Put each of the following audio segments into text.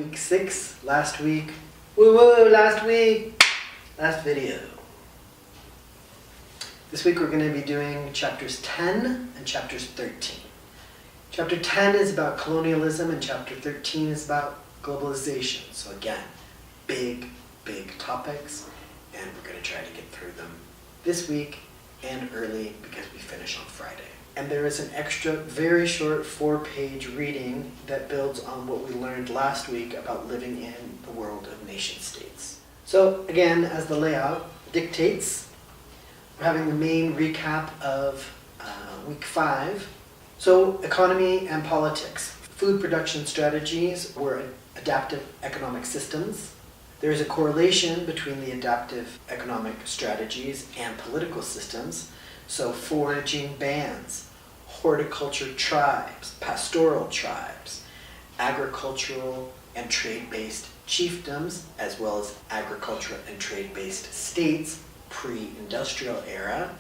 week 6, last week. Woo, last week! Last video. This week we're going to be doing chapters 10 and chapters 13. Chapter 10 is about colonialism and chapter 13 is about globalization. So again, big topics, and we're going to try to get through them this week and early because we finish on Friday. And there is an extra, very short 4-page reading that builds on what we learned last week about living in the world of nation states. So again, as the layout dictates, we're having the main recap of week 5. So economy and politics. Food production strategies were adaptive economic systems. There is a correlation between the adaptive economic strategies and political systems. So foraging bands, horticulture tribes, pastoral tribes, agricultural and trade-based chiefdoms, as well as agricultural and trade-based states, pre-industrial era,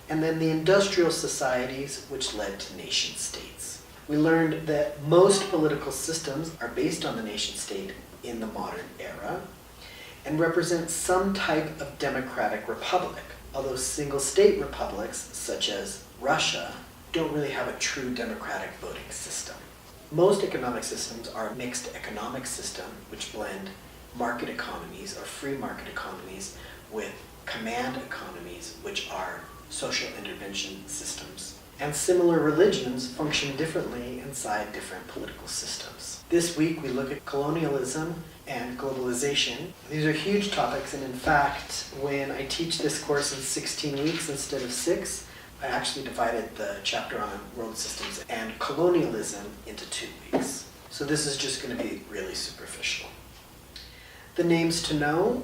and then the industrial societies which led to nation states. We learned that most political systems are based on the nation state in the modern era and represent some type of democratic republic, although single-state republics, such as Russia, don't really have a true democratic voting system. Most economic systems are a mixed economic system, which blend market economies or free market economies with command economies, which are social intervention systems. And similar religions function differently inside different political systems. This week we look at colonialism and globalization. These are huge topics, and in fact, when I teach this course in 16 weeks instead of 6, I actually divided the chapter on world systems and colonialism into 2 weeks. So this is just going to be really superficial. The names to know: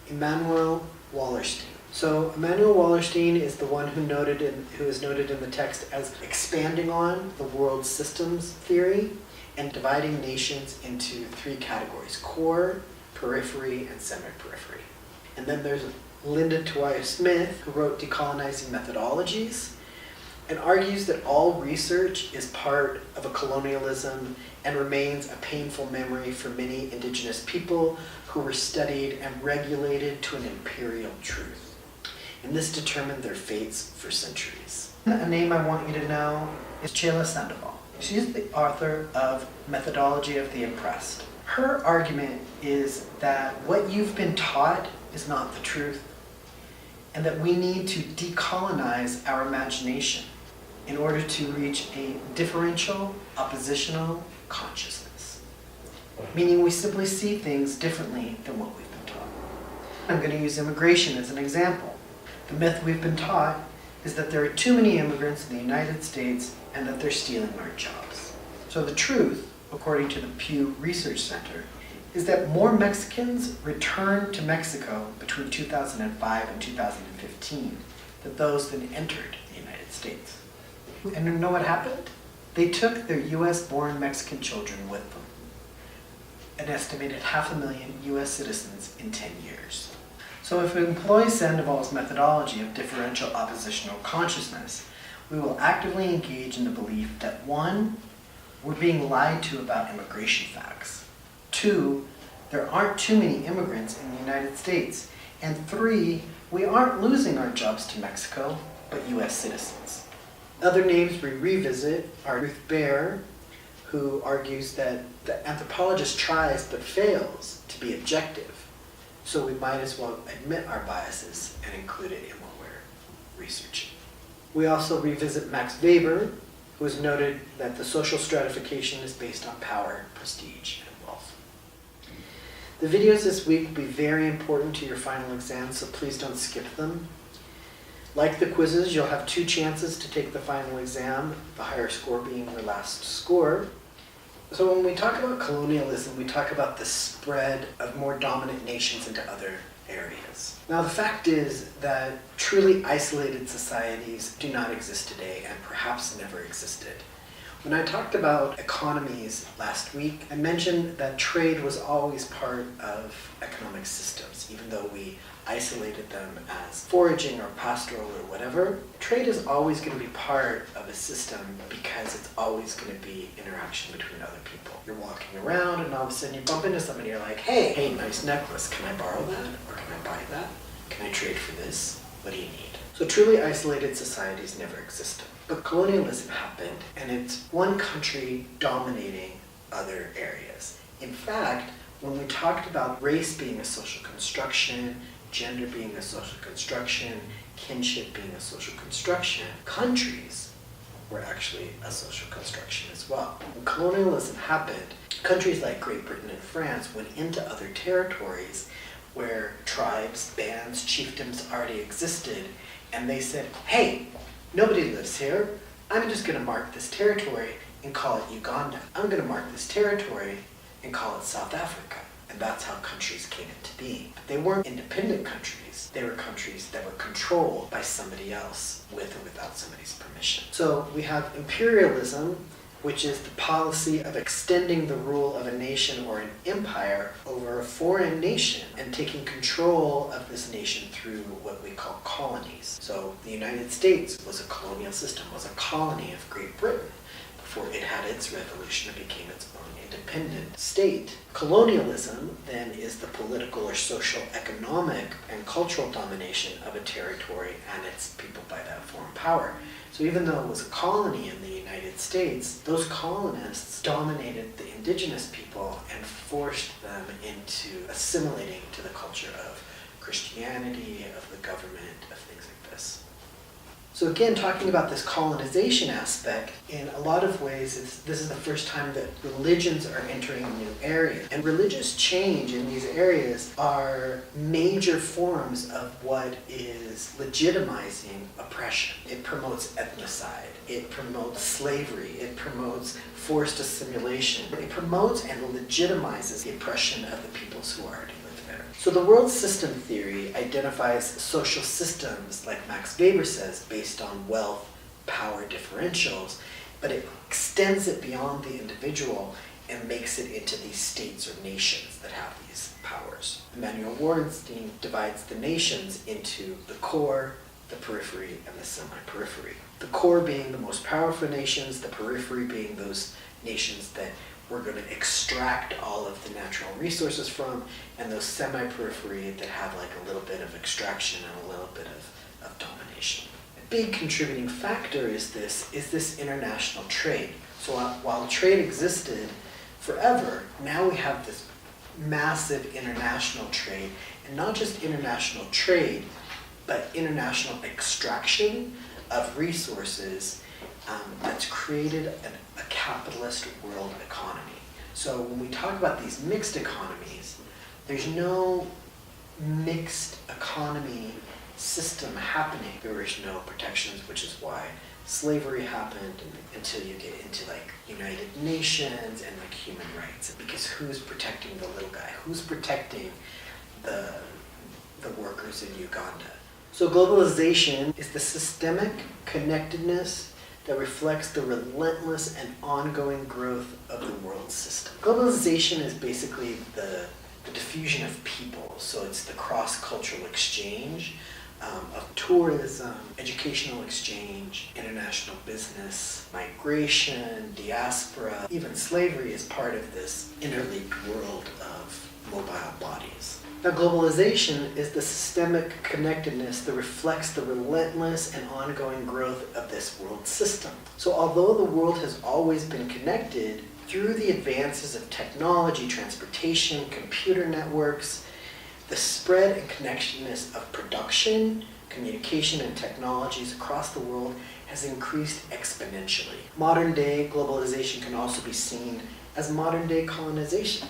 Immanuel Wallerstein. So Immanuel Wallerstein is the one who is noted in the text as expanding on the world systems theory and dividing nations into 3 categories: core, periphery, and semi-periphery. And then there's Linda Tobias Smith, who wrote Decolonizing Methodologies, and argues that all research is part of a colonialism and remains a painful memory for many indigenous people who were studied and regulated to an imperial truth. And this determined their fates for centuries. A name I want you to know is Chela Sandoval. She's the author of Methodology of the Oppressed. Her argument is that what you've been taught is not the truth, and that we need to decolonize our imagination in order to reach a differential, oppositional consciousness, meaning we simply see things differently than what we've been taught. I'm going to use immigration as an example. The myth we've been taught is that there are too many immigrants in the United States and that they're stealing our jobs. So the truth, according to the Pew Research Center, is that more Mexicans returned to Mexico between 2005 and 2015 than those that entered the United States. And you know what happened? They took their US-born Mexican children with them, an estimated 500,000 US citizens in 10 years. So if we employ Sandoval's methodology of differential oppositional consciousness, we will actively engage in the belief that 1, we're being lied to about immigration facts. 2, there aren't too many immigrants in the United States. And 3, we aren't losing our jobs to Mexico, but US citizens. Other names we revisit are Ruth Baer, who argues that the anthropologist tries but fails to be objective, so we might as well admit our biases and include it in what we're researching. We also revisit Max Weber, who has noted that the social stratification is based on power, prestige, and wealth. The videos this week will be very important to your final exam, so please don't skip them. Like the quizzes, you'll have 2 chances to take the final exam, the higher score being your last score. So when we talk about colonialism, we talk about the spread of more dominant nations into other areas. Now the fact is that truly isolated societies do not exist today and perhaps never existed. When I talked about economies last week, I mentioned that trade was always part of economic systems, even though we isolated them as foraging or pastoral or whatever. Trade is always going to be part of a system because it's always going to be interaction between other people. You're walking around and all of a sudden you bump into somebody, you're like, hey, nice necklace, can I borrow that? Or can I buy that? Can I trade for this? What do you need? So truly isolated societies never existed. But colonialism happened, and it's one country dominating other areas. In fact, when we talked about race being a social construction, gender being a social construction, kinship being a social construction, countries were actually a social construction as well. When colonialism happened, countries like Great Britain and France went into other territories where tribes, bands, chiefdoms already existed, and they said, hey, nobody lives here. I'm just going to mark this territory and call it Uganda. I'm going to mark this territory and call it South Africa. And that's how countries came into being. But they weren't independent countries. They were countries that were controlled by somebody else with or without somebody's permission. So we have imperialism, which is the policy of extending the rule of a nation or an empire over a foreign nation and taking control of this nation through what we call colonies. So the United States was a colonial system, was a colony of Great Britain. Before it had its revolution, it became its own independent state. Colonialism then is the political or social, economic, and cultural domination of a territory and its people by that foreign power. So even though it was a colony in the United States, those colonists dominated the indigenous people and forced them into assimilating to the culture of Christianity, of the government, of things like this. So again, talking about this colonization aspect, in a lot of ways, this is the first time that religions are entering a new area. And religious change in these areas are major forms of what is legitimizing oppression. It promotes ethnocide. It promotes slavery. It promotes forced assimilation. It promotes and legitimizes the oppression of the peoples who already live there. So the world system theory identifies social systems, like Max Weber says, based on wealth, power differentials, but it extends it beyond the individual and makes it into these states or nations that have these powers. Emmanuel Wallerstein divides the nations into the core, the periphery, and the semi-periphery. The core being the most powerful nations, the periphery being those nations that we're going to extract all of the natural resources from, and those semi-periphery that have like a little bit of extraction and a little bit of domination. A big contributing factor is this international trade. So while trade existed forever, now we have this massive international trade, and not just international trade, but international extraction of resources that's created a capitalist world economy. So when we talk about these mixed economies, there's no mixed economy system happening. There is no protections, which is why slavery happened until you get into like United Nations and like human rights. Because who's protecting the little guy? Who's protecting the workers in Uganda? So globalization is the systemic connectedness that reflects the relentless and ongoing growth of the world system. Globalization is basically the diffusion of people. So it's the cross-cultural exchange of tourism, educational exchange, international business, migration, diaspora. Even slavery is part of this interlinked world of mobile bodies. Now, globalization is the systemic connectedness that reflects the relentless and ongoing growth of this world system. So although the world has always been connected, through the advances of technology, transportation, computer networks, the spread and connectedness of production, communication, and technologies across the world has increased exponentially. Modern day globalization can also be seen as modern day colonization,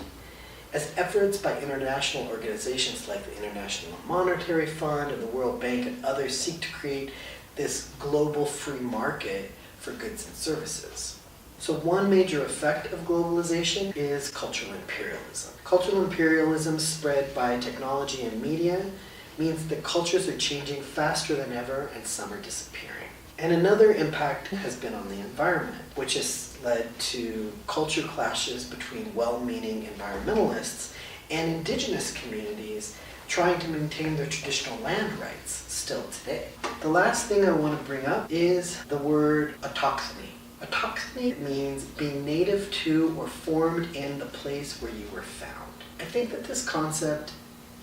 as efforts by international organizations like the International Monetary Fund and the World Bank and others seek to create this global free market for goods and services. So one major effect of globalization is cultural imperialism. Cultural imperialism spread by technology and media means that cultures are changing faster than ever and some are disappearing. And another impact has been on the environment, which has led to culture clashes between well-meaning environmentalists and indigenous communities trying to maintain their traditional land rights still today. The last thing I want to bring up is the word autochthony. Autochthony means being native to or formed in the place where you were found. I think that this concept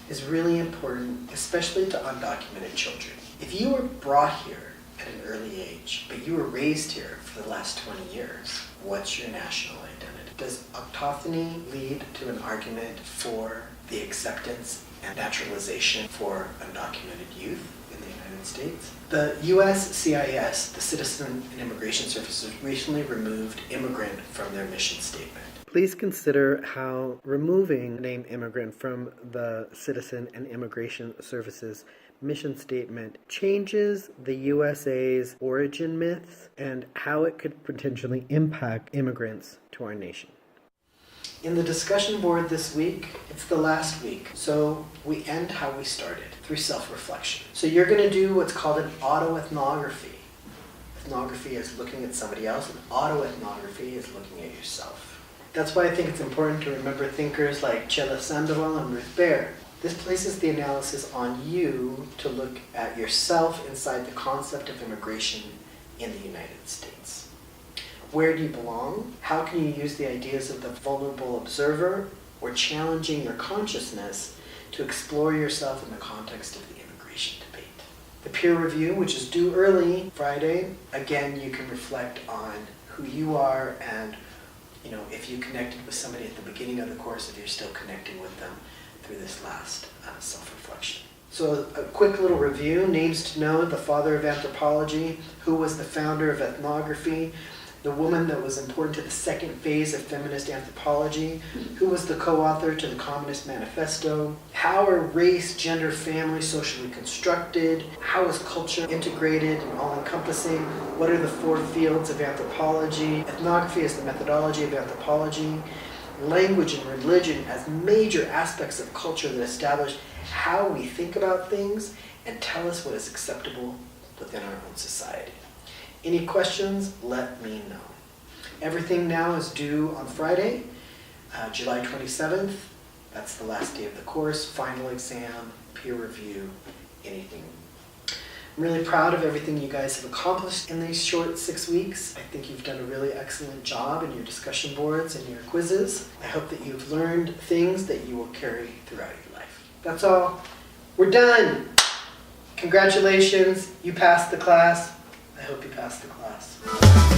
is really important, especially to undocumented children. If you were brought here at an early age, but you were raised here for the last 20 years, what's your national identity? Does autochthony lead to an argument for the acceptance and naturalization for undocumented youth in the United States? The US CIS, the Citizen and Immigration Services, recently removed immigrant from their mission statement. Please consider how removing the name immigrant from the Citizen and Immigration Services mission statement changes the USA's origin myths and how it could potentially impact immigrants to our nation. In the discussion board this week, it's the last week, so we end how we started, through self-reflection. So you're going to do what's called an autoethnography. Ethnography is looking at somebody else, and autoethnography is looking at yourself. That's why I think it's important to remember thinkers like Chela Sandoval and Ruth Baer. This places the analysis on you to look at yourself inside the concept of immigration in the United States. Where do you belong? How can you use the ideas of the vulnerable observer or challenging your consciousness to explore yourself in the context of the immigration debate? The peer review, which is due early Friday, again, you can reflect on who you are and if you connected with somebody at the beginning of the course, if you're still connecting with them through this last self-reflection. So a quick little review. Names to know: the father of anthropology, who was the founder of ethnography, the woman that was important to the second phase of feminist anthropology, who was the co-author to the Communist Manifesto, how are race, gender, family socially constructed, how is culture integrated and all-encompassing, what are the four fields of anthropology, ethnography as the methodology of anthropology, language and religion as major aspects of culture that establish how we think about things and tell us what is acceptable within our own society. Any questions, let me know. Everything now is due on Friday, July 27th. That's the last day of the course, final exam, peer review, anything. I'm really proud of everything you guys have accomplished in these short 6 weeks. I think you've done a really excellent job in your discussion boards and your quizzes. I hope that you've learned things that you will carry throughout your life. That's all. We're done. Congratulations, you passed the class. I hope you pass the class.